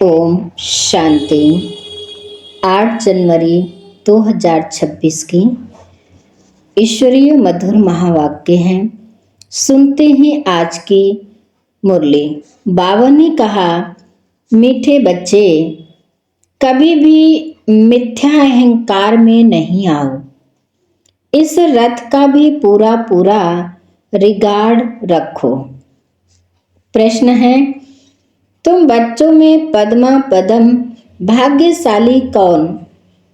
ओम शांति। 8 जनवरी 2026 की ईश्वरीय मधुर महावाक्य हैं। सुनते ही आज की मुरली। बाबा ने कहा, मीठे बच्चे, कभी भी मिथ्या अहंकार में नहीं आओ। इस रथ का भी पूरा पूरा रिगार्ड रखो। प्रश्न है, तुम बच्चों में पद्मा पदम भाग्यशाली कौन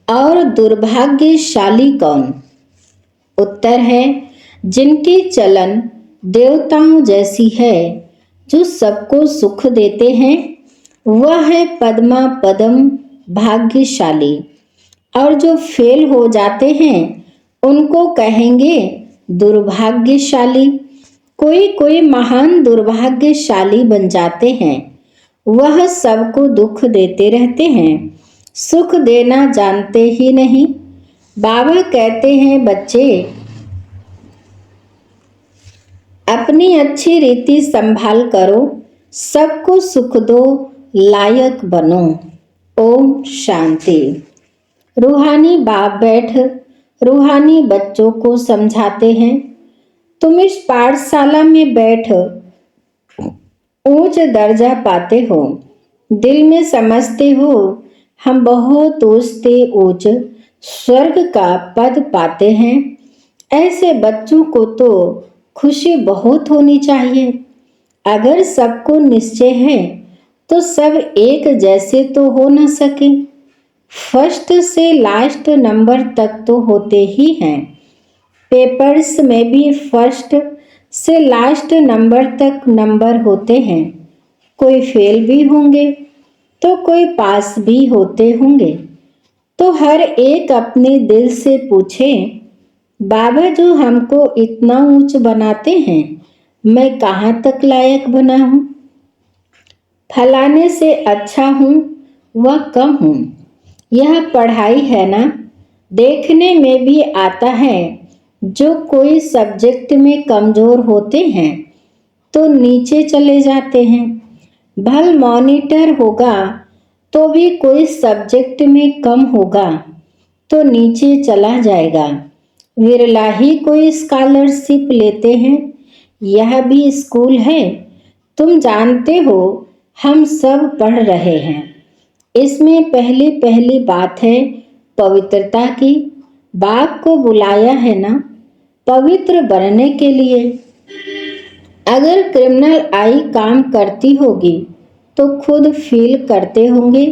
और दुर्भाग्यशाली कौन? उत्तर है, जिनकी चलन देवताओं जैसी है, जो सबको सुख देते हैं, वह है पद्मा पदम भाग्यशाली। और जो फेल हो जाते हैं, उनको कहेंगे दुर्भाग्यशाली। कोई कोई महान दुर्भाग्यशाली बन जाते हैं। वह सबको दुख देते रहते हैं, सुख देना जानते ही नहीं। बाबा कहते हैं, बच्चे, अपनी अच्छी रीति संभाल करो, सबको सुख दो, लायक बनो। ओम शांति। रूहानी बाप बैठ रूहानी बच्चों को समझाते हैं, तुम इस पाठशाला में बैठ ऊंच दर्जा पाते हो, दिल में समझते हो हम बहुत ऊंचते ऊंच स्वर्ग का पद पाते हैं। ऐसे बच्चों को तो खुशी बहुत होनी चाहिए। अगर सबको निश्चय है तो सब एक जैसे तो हो न सके। फर्स्ट से लास्ट नंबर तक तो होते ही हैं। पेपर्स में भी फर्स्ट से लास्ट नंबर तक नंबर होते हैं। कोई फेल भी होंगे तो कोई पास भी होते होंगे। तो हर एक अपने दिल से पूछे, बाबा जो हमको इतना ऊंच बनाते हैं, मैं कहाँ तक लायक बना हूँ? फलाने से अच्छा हूँ व कम हूँ? यह पढ़ाई है ना, देखने में भी आता है। जो कोई सब्जेक्ट में कमजोर होते हैं तो नीचे चले जाते हैं। भल मॉनिटर होगा तो भी कोई सब्जेक्ट में कम होगा तो नीचे चला जाएगा। विरला ही कोई स्कॉलरशिप लेते हैं। यह भी स्कूल है। तुम जानते हो हम सब पढ़ रहे हैं। इसमें पहली पहली बात है पवित्रता की। बाप को बुलाया है ना पवित्र बनने के लिए। अगर क्रिमिनल आई काम करती होगी तो खुद फील करते होंगे।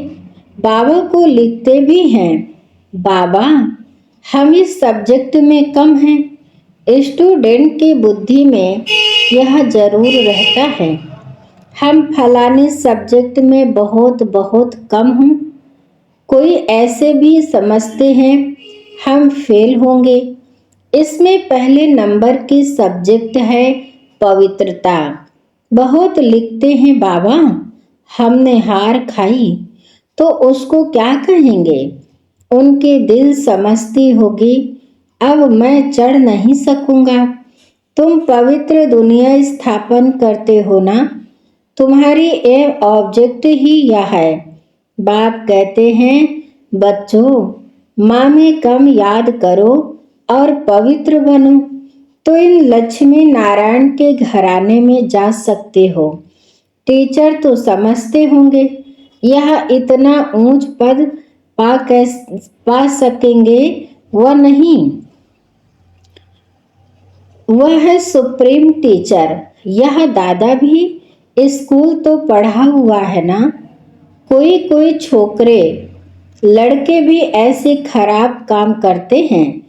बाबा को लिखते भी हैं, बाबा हम इस सब्जेक्ट में कम हैं। स्टूडेंट की बुद्धि में यह जरूर रहता है, हम फलाने सब्जेक्ट में बहुत बहुत कम हूँ। कोई ऐसे भी समझते हैं हम फेल होंगे। इसमें पहले नंबर की सब्जेक्ट है पवित्रता। बहुत लिखते हैं, बाबा हमने हार खाई, तो उसको क्या कहेंगे? उनके दिल समझती होगी, अब मैं चढ़ नहीं सकूंगा। तुम पवित्र दुनिया स्थापन करते हो ना, तुम्हारी एम ऑब्जेक्ट ही यह है। बाप कहते हैं, बच्चों माँ में कम याद करो और पवित्र बनो, तो इन लक्ष्मी नारायण के घराने में जा सकते हो। टीचर तो समझते होंगे यह इतना ऊंच पद पा सकेंगे, वह नहीं। वह है सुप्रीम टीचर। यह दादा भी स्कूल तो पढ़ा हुआ है ना। कोई कोई छोकरे लड़के भी ऐसे खराब काम करते हैं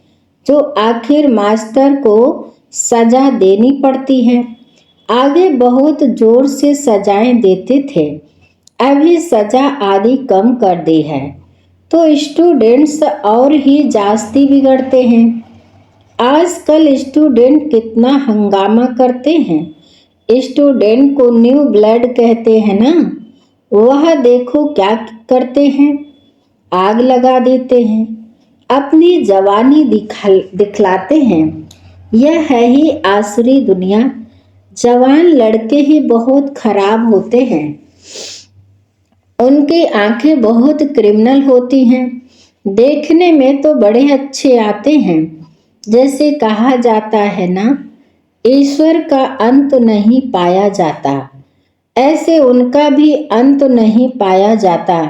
जो आखिर मास्टर को सजा देनी पड़ती है। आगे बहुत जोर से सजाएं देते थे, अभी सजा आदि कम कर दी है तो स्टूडेंट्स और ही जास्ती बिगड़ते हैं। आजकल स्टूडेंट कितना हंगामा करते हैं। स्टूडेंट को न्यू ब्लड कहते हैं ना, वह देखो क्या करते हैं, आग लगा देते हैं, अपनी जवानी दिखलाते हैं। यह है ही आसुरी दुनिया। जवान लड़के ही बहुत खराब होते हैं। उनकी आंखें बहुत क्रिमिनल होती हैं, देखने में तो बड़े अच्छे आते हैं। जैसे कहा जाता है ना, ईश्वर का अंत नहीं पाया जाता, ऐसे उनका भी अंत नहीं पाया जाता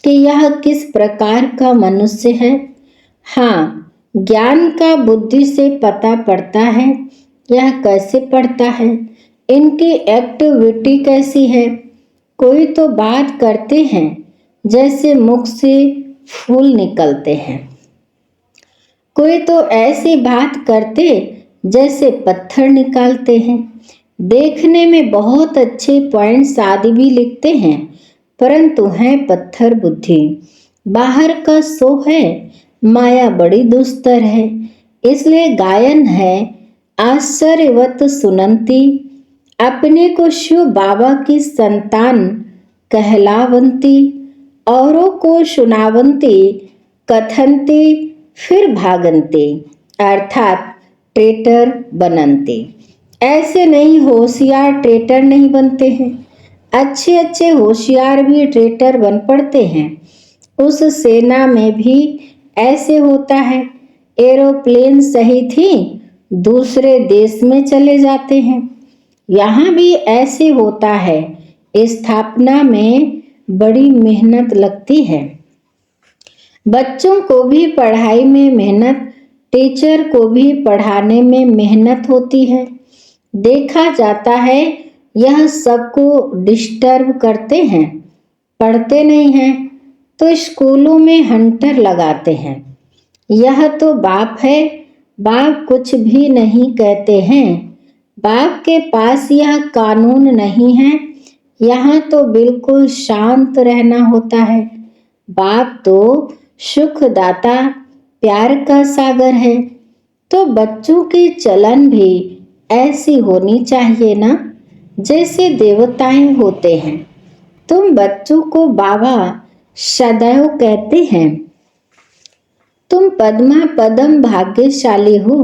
कि यह किस प्रकार का मनुष्य है। हाँ, ज्ञान का बुद्धि से पता पड़ता है। यह कैसे पड़ता है? इनकी एक्टिविटी कैसी है? कोई तो बात करते हैं जैसे मुख से फूल निकलते हैं, कोई तो ऐसी बात करते जैसे पत्थर निकालते हैं। देखने में बहुत अच्छे पॉइंट्स आदि भी लिखते हैं, परंतु हैं पत्थर बुद्धि। बाहर का सो है, माया बड़ी दुस्तर है। इसलिए गायन है, आश्चर्यवत सुनंती, अपने को शिव बाबा की संतान कहलावंती, औरों को सुनावंती, कथनती फिर भागंती, अर्थात ट्रेटर बनंती। ऐसे नहीं, होशियार ट्रेटर नहीं बनते हैं, अच्छे अच्छे होशियार भी ट्रेटर बन पड़ते हैं। उस सेना में भी ऐसे होता है, एरोप्लेन सही थी, दूसरे देश में चले जाते हैं। यहाँ भी ऐसे होता है, स्थापना में बड़ी मेहनत लगती है। बच्चों को भी पढ़ाई में मेहनत, टीचर को भी पढ़ाने में मेहनत होती है। देखा जाता है यह सबको डिस्टर्ब करते हैं, पढ़ते नहीं हैं तो स्कूलों में हंटर लगाते हैं। यह तो बाप है, बाप कुछ भी नहीं कहते हैं। बाप के पास यह कानून नहीं है, यहाँ तो बिल्कुल शांत रहना होता है। बाप तो सुखदाता, प्यार का सागर है, तो बच्चों की चलन भी ऐसी होनी चाहिए ना, जैसे देवताएं होते हैं। तुम बच्चों को बाबा सदैव कहते हैं, तुम पद्मा पदम भाग्यशाली हो,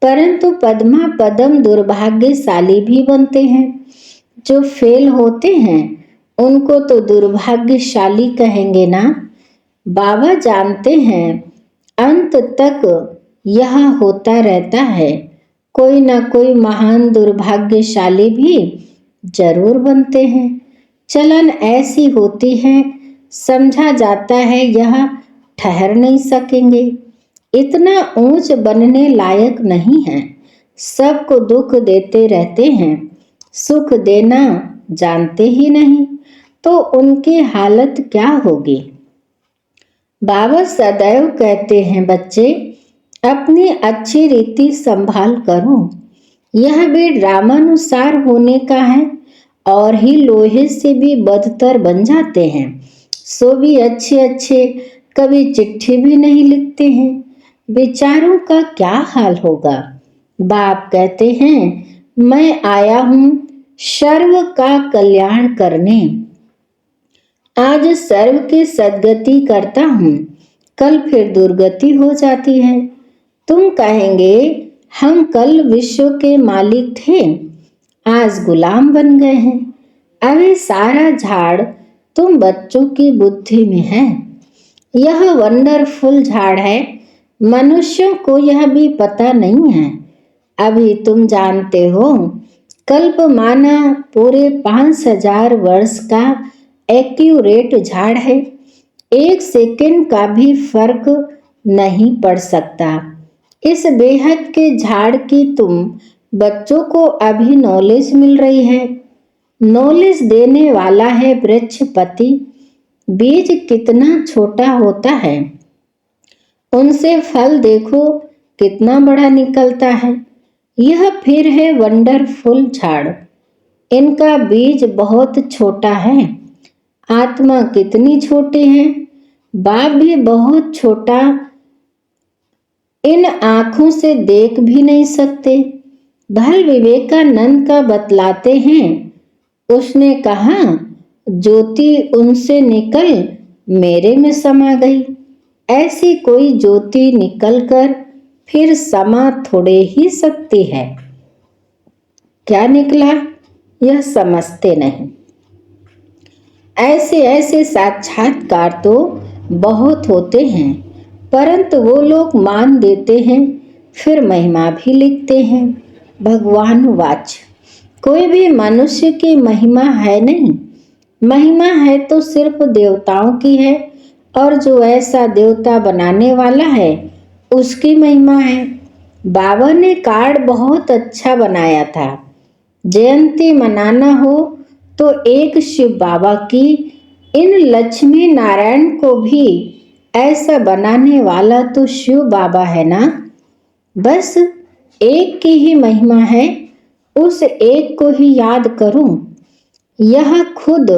परंतु पद्मा पदम दुर्भाग्यशाली भी बनते हैं। जो फेल होते हैं उनको तो दुर्भाग्यशाली कहेंगे ना। बाबा जानते हैं अंत तक यह होता रहता है, कोई ना कोई महान दुर्भाग्यशाली भी जरूर बनते हैं। चलन ऐसी होती है, समझा जाता है यह ठहर नहीं सकेंगे, इतना ऊंच बनने लायक नहीं है। सबको दुख देते रहते हैं, सुख देना जानते ही नहीं, तो उनकी हालत क्या होगी। बाबा सदैव कहते हैं, बच्चे अपनी अच्छी रीति संभाल करो। यह भी ड्रामानुसार होने का है, और ही लोहे से भी बदतर बन जाते हैं। सो भी अच्छे अच्छे कभी चिट्ठी भी नहीं लिखते हैं। बेचारों का क्या हाल होगा। बाप कहते हैं, मैं आया हूँ सर्व का कल्याण करने। आज सर्व की सद्गति करता हूँ, कल फिर दुर्गति हो जाती है। तुम कहेंगे हम कल विश्व के मालिक थे, आज गुलाम बन गए हैं। अभी सारा झाड़ तुम बच्चों की बुद्धि में है। यह वंडरफुल झाड़ है, मनुष्यों को यह भी पता नहीं है। अभी तुम जानते हो, कल्प माना पूरे 5000 वर्ष का एक्यूरेट झाड़ है। 1 सेकंड का भी फर्क नहीं पड़ सकता। इस बेहद के झाड़ की तुम बच्चों को अभी नॉलेज मिल रही है। नॉलेज देने वाला है वृक्षपति। बीज कितना छोटा होता है, उनसे फल देखो कितना बड़ा निकलता है। यह फिर है वंडरफुल झाड़। इनका बीज बहुत छोटा है, आत्मा कितनी छोटी है, बाप भी बहुत छोटा, इन आंखों से देख भी नहीं सकते। भल विवेकानंद का बतलाते हैं, उसने कहा ज्योति उनसे निकल मेरे में समा गई। ऐसी कोई ज्योति निकलकर फिर समा थोड़े ही सकती है। क्या निकला यह समझते नहीं। ऐसे ऐसे साक्षात्कार तो बहुत होते हैं, परंतु वो लोग मान देते हैं, फिर महिमा भी लिखते हैं। भगवान वाच, कोई भी मनुष्य की महिमा है नहीं। महिमा है तो सिर्फ देवताओं की है, और जो ऐसा देवता बनाने वाला है उसकी महिमा है। बाबा ने कार्ड बहुत अच्छा बनाया था। जयंती मनाना हो तो एक शिव बाबा की, इन लक्ष्मी नारायण को भी ऐसा बनाने वाला तो शिव बाबा है ना। बस एक की ही महिमा है, उस एक को ही याद करूं। यह खुद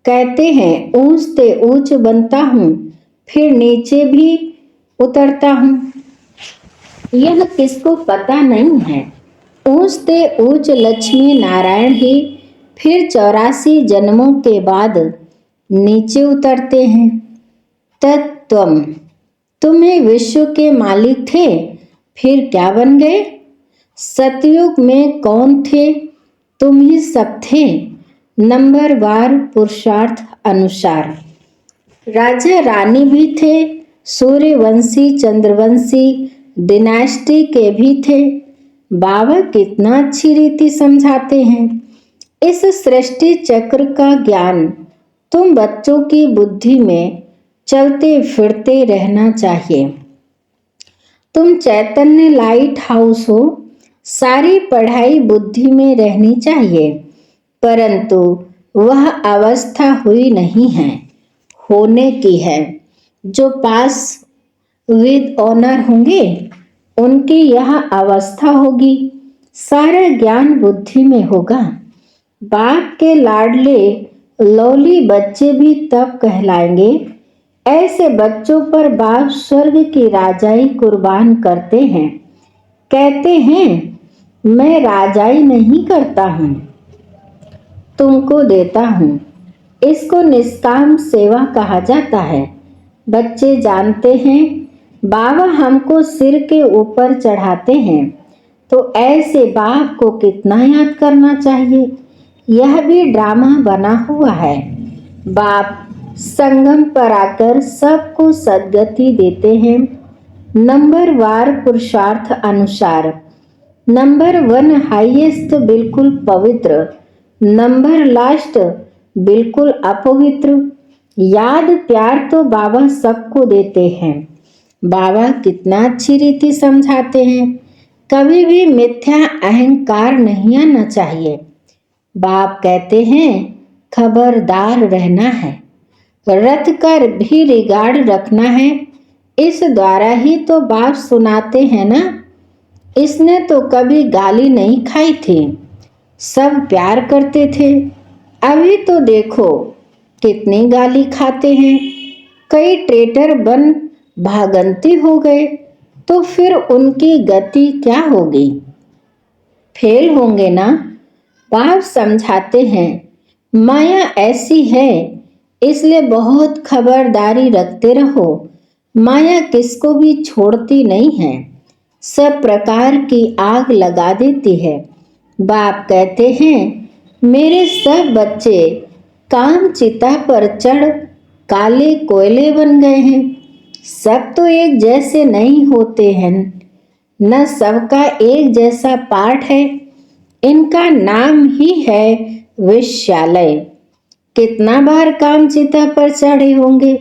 कहते हैं ऊंचते ऊंच बनता हूं, फिर नीचे भी उतरता हूं। यह किसको पता नहीं है। ऊंचते ऊंच लक्ष्मी नारायण ही फिर 84 जन्मों के बाद नीचे उतरते हैं। तत्वम, तुम्हें विश्व के मालिक थे, फिर क्या बन गए। सतयुग में कौन थे, तुम ही सब थे। नंबरवार पुरुषार्थ अनुसार राजा रानी भी थे, सूर्यवंशी चंद्रवंशी डिनास्टी के भी थे। बाबा कितना अच्छी रीति समझाते हैं। इस सृष्टि चक्र का ज्ञान तुम बच्चों की बुद्धि में चलते फिरते रहना चाहिए। तुम चैतन्य लाइट हाउस हो, सारी पढ़ाई बुद्धि में रहनी चाहिए, परंतु वह अवस्था हुई नहीं है, होने की है। जो पास विद ऑनर होंगे उनकी यह अवस्था होगी। सारा ज्ञान बुद्धि में होगा। बाप के लाडले लौली बच्चे भी तब कहलाएंगे। ऐसे बच्चों पर बाप स्वर्ग की राजाई कुर्बान करते हैं। कहते हैं मैं राजाई नहीं करता हूँ, तुमको देता हूँ। इसको निष्काम सेवा कहा जाता है। बच्चे जानते हैं बाबा हमको सिर के ऊपर चढ़ाते हैं, तो ऐसे बाप को कितना याद करना चाहिए। यह भी ड्रामा बना हुआ है। बाप संगम पर आकर सबको सद्गति देते हैं। नंबरवार पुरुषार्थ अनुसार नंबर 1 हाईएस्ट बिल्कुल पवित्र, नंबर लास्ट बिल्कुल अपवित्र। याद प्यार तो बाबा सबको देते हैं। बाबा कितना अच्छी रीति समझाते हैं। कभी भी मिथ्या अहंकार नहीं आना चाहिए। बाप कहते हैं खबरदार रहना है, रथ का भी रिगार्ड रखना है। इस द्वारा ही तो बाप सुनाते हैं ना। इसने तो कभी गाली नहीं खाई थी, सब प्यार करते थे। अभी तो देखो कितनी गाली खाते हैं। कई ट्रेटर बन भागंती हो गए, तो फिर उनकी गति क्या होगी, फेल होंगे ना। बाप समझाते हैं माया ऐसी है, इसलिए बहुत खबरदारी रखते रहो। माया किसको भी छोड़ती नहीं है, सब प्रकार की आग लगा देती है। बाप कहते हैं मेरे सब बच्चे काम चिता पर चढ़ काले कोयले बन गए हैं। सब तो एक जैसे नहीं होते हैं, न सबका एक जैसा पाठ है। इनका नाम ही है विश्यालय। कितना बार काम चिता पर चढ़े होंगे।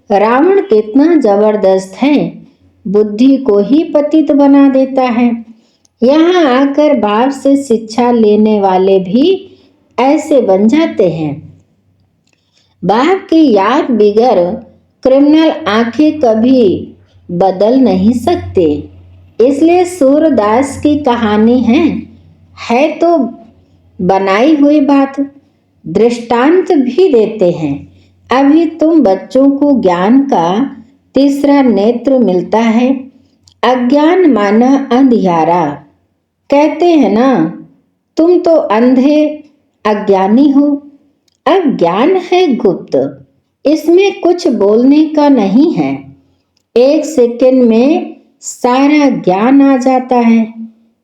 रावण कितना जबरदस्त है, बुद्धि को ही पतित बना देता है। यहाँ आकर बाप से शिक्षा लेने वाले भी ऐसे बन जाते हैं। बाप की याद बिगर क्रिमिनल आंखें कभी बदल नहीं सकते। इसलिए सूरदास की कहानी है तो बनाई हुई बात, दृष्टांत भी देते हैं। अभी तुम बच्चों को ज्ञान का तीसरा नेत्र मिलता है। अज्ञान माना अंधियारा। कहते हैं ना तुम तो अंधे अज्ञानी हो। अब ज्ञान है गुप्त, इसमें कुछ बोलने का नहीं है। एक सेकंड में सारा ज्ञान आ जाता है।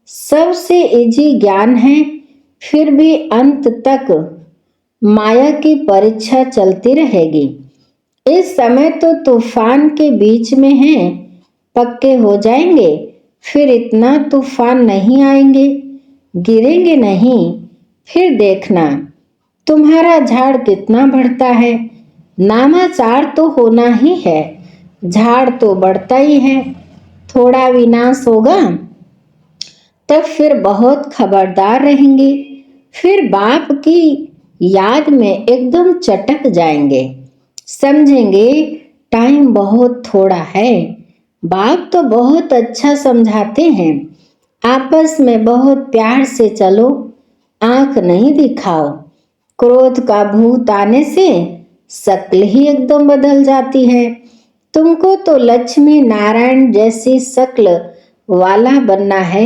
सबसे इजी ज्ञान है, फिर भी अंत तक माया की परीक्षा चलती रहेगी। इस समय तो तूफान के बीच में हैं, पक्के हो जाएंगे, फिर इतना तूफान नहीं आएंगे, गिरेंगे नहीं। फिर देखना तुम्हारा झाड़ कितना बढ़ता है। नामाचार तो होना ही है, झाड़ तो बढ़ता ही है। थोड़ा विनाश होगा तब फिर बहुत खबरदार रहेंगे, फिर बाप की याद में एकदम चटक जाएंगे, समझेंगे टाइम बहुत थोड़ा है। बाप तो बहुत अच्छा समझाते हैं, आपस में बहुत प्यार से चलो, आंख नहीं दिखाओ। क्रोध का भूत आने से शक्ल ही एकदम बदल जाती है। तुमको तो लक्ष्मी नारायण जैसी शक्ल वाला बनना है।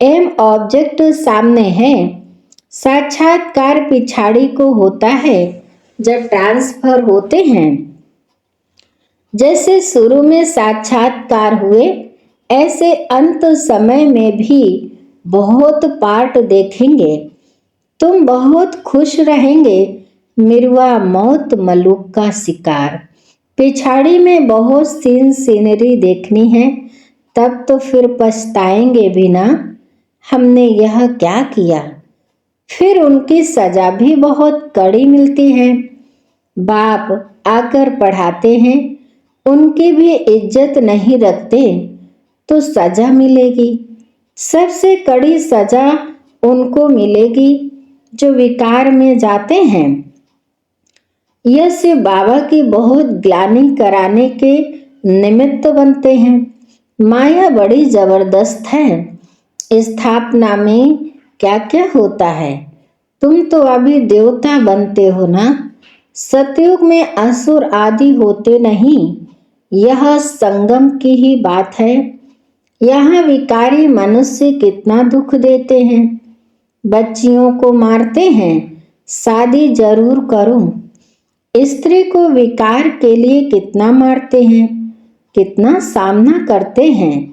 एम ऑब्जेक्ट सामने है, साक्षात्कार पिछाड़ी को होता है जब ट्रांसफर होते हैं। जैसे शुरू में साक्षात्कार हुए, ऐसे अंत समय में भी बहुत पार्ट देखेंगे। तुम बहुत खुश रहेंगे। मिरवा मौत मलुक का शिकार, पिछाड़ी में बहुत सीनरी देखनी है, तब तो फिर पछताएंगे भी ना, हमने यह क्या किया। फिर उनकी सजा भी बहुत कड़ी मिलती है। बाप आकर पढ़ाते हैं, उनकी भी इज्जत नहीं रखते तो सजा मिलेगी। सबसे कड़ी सजा उनको मिलेगी जो विकार में जाते हैं। यह से बाबा की बहुत ग्लानि कराने के निमित्त बनते हैं। माया बड़ी जबरदस्त है। स्थापना में क्या क्या होता है। तुम तो अभी देवता बनते हो ना, सतयुग में असुर आदि होते नहीं। यह संगम की ही बात है। यहाँ विकारी मनुष्य कितना दुख देते हैं, बच्चियों को मारते हैं। शादी जरूर करो। स्त्री को विकार के लिए कितना मारते हैं, कितना सामना करते हैं।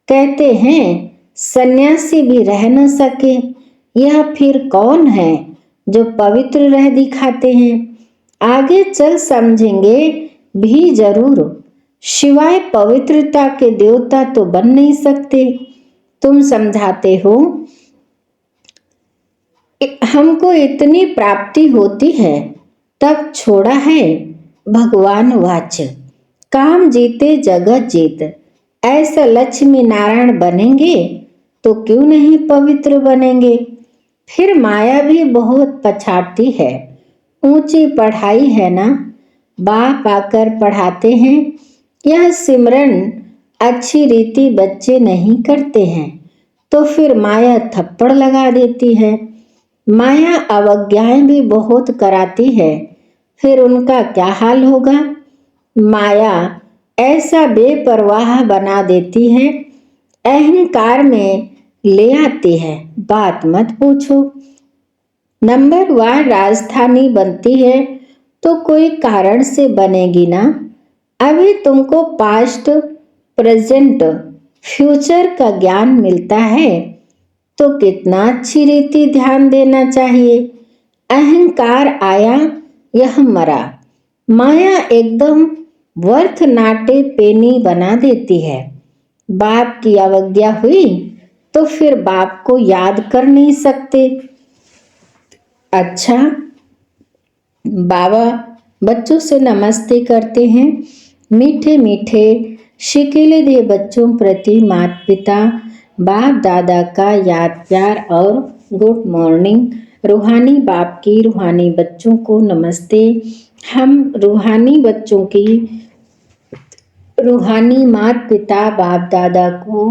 कहते हैं सन्यासी भी रह न सके, यह फिर कौन है जो पवित्र रह दिखाते हैं। आगे चल समझेंगे भी जरूर। शिवाय पवित्रता के देवता तो बन नहीं सकते। तुम समझाते हो हमको इतनी प्राप्ति होती है, तब छोड़ा है। भगवान वाच काम जीते जगत जीत। ऐसा लक्ष्मी नारायण बनेंगे तो क्यों नहीं पवित्र बनेंगे। फिर माया भी बहुत पछाड़ती है। ऊंची पढ़ाई है ना, बाप आकर पढ़ाते हैं। यह सिमरन अच्छी रीति बच्चे नहीं करते हैं तो फिर माया थप्पड़ लगा देती है। माया अवज्ञाएं भी बहुत कराती है, फिर उनका क्या हाल होगा। माया ऐसा बेपरवाह बना देती है, अहंकार में ले आती है, बात मत पूछो। नंबर 1 राजधानी बनती है तो कोई कारण से बनेगी ना। अभी तुमको पास्ट प्रेजेंट फ्यूचर का ज्ञान मिलता है तो कितना अच्छी रीति ध्यान देना चाहिए। अहंकार आया, यह मरा। माया एकदम वर्थ नाटे पेनी बना देती है। बाप की अवज्ञा हुई तो फिर बाप को याद कर नहीं सकते। अच्छा, बाबा बच्चों से नमस्ते करते हैं। मीठे मीठे शिकीले दे बच्चों प्रति माता पिता बाप दादा का याद प्यार और गुड मॉर्निंग। रूहानी बाप की रूहानी बच्चों को नमस्ते। हम रूहानी बच्चों की रूहानी माता पिता बाप दादा को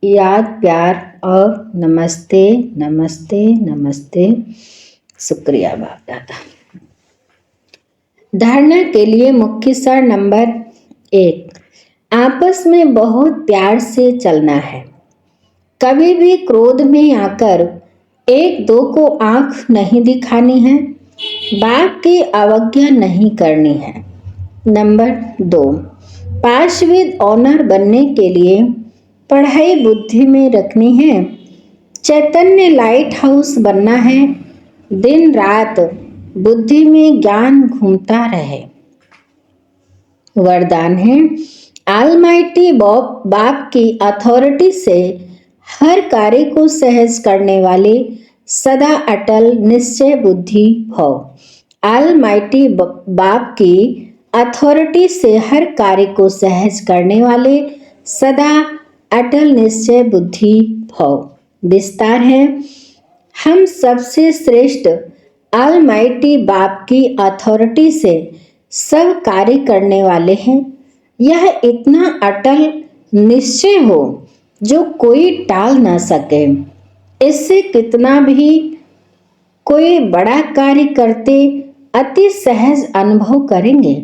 याद प्यार और नमस्ते नमस्ते नमस्ते। शुक्रिया बाप दादा। धारणा के लिए मुख्य सार नंबर 1, आपस में बहुत प्यार से चलना है। कभी भी क्रोध में आकर एक दो को आंख नहीं दिखानी है। बाप की अवज्ञा नहीं करनी है। नंबर 2, पास विद ऑनर बनने के लिए पढ़ाई बुद्धि में रखनी है। चैतन्य लाइट हाउस बनना है। दिन रात बुद्धि में ज्ञान घूमता रहे। वरदान है, ऑलमाइटी बाप की अथॉरिटी से हर कार्य को सहज करने वाले सदा अटल निश्चय बुद्धि भव। ऑलमाइटी बाप की अथॉरिटी से हर कार्य को सहज करने वाले सदा अटल निश्चय बुद्धि भव। विस्तार है, हम सबसे श्रेष्ठ ऑलमाइटी बाप की अथॉरिटी से सब कार्य करने वाले हैं। यह इतना अटल निश्चय हो जो कोई टाल ना सके। इससे कितना भी कोई बड़ा कार्य करते अति सहज अनुभव करेंगे।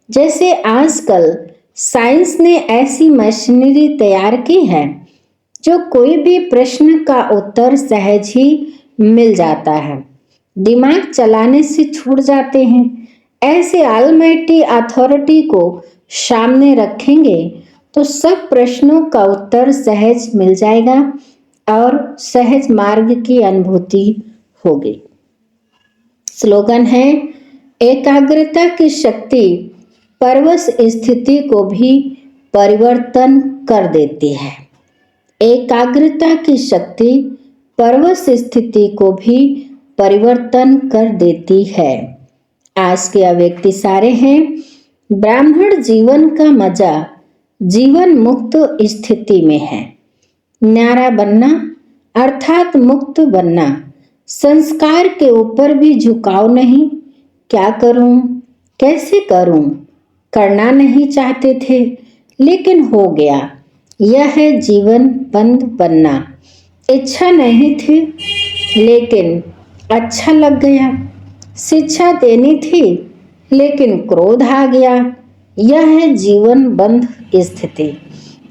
जैसे आजकल साइंस ने ऐसी मशीनरी तैयार की है जो कोई भी प्रश्न का उत्तर सहज ही मिल जाता है, दिमाग चलाने से छूट जाते हैं। ऐसे ऑलमाइटी अथॉरिटी को सामने रखेंगे तो सब प्रश्नों का उत्तर सहज मिल जाएगा और सहज मार्ग की अनुभूति होगी। स्लोगन है, एकाग्रता की शक्ति परवश स्थिति को भी परिवर्तन कर देती है। एकाग्रता की शक्ति परवश स्थिति को भी परिवर्तन कर देती है। आज के अव्यक्ति सारे हैं, ब्राह्मण जीवन का मजा जीवन मुक्त स्थिति में है। न्यारा बनना अर्थात मुक्त बनना, संस्कार के ऊपर भी झुकाव नहीं। क्या करूं, कैसे करूं, करना नहीं चाहते थे लेकिन हो गया। यह है जीवन बंद बनना। इच्छा नहीं थी लेकिन अच्छा लग गया। शिक्षा देनी थी लेकिन क्रोध आ गया। यह है जीवन बंद स्थिति।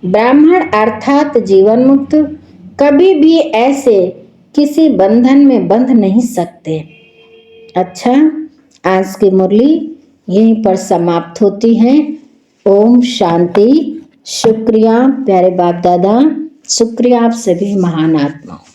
ब्राह्मण अर्थात जीवन मुक्त कभी भी ऐसे किसी बंधन में बंध नहीं सकते। अच्छा, आज की मुरली यहीं पर समाप्त होती है। ओम शांति। शुक्रिया प्यारे बाप दादा, शुक्रिया आप सभी महान आत्माओं।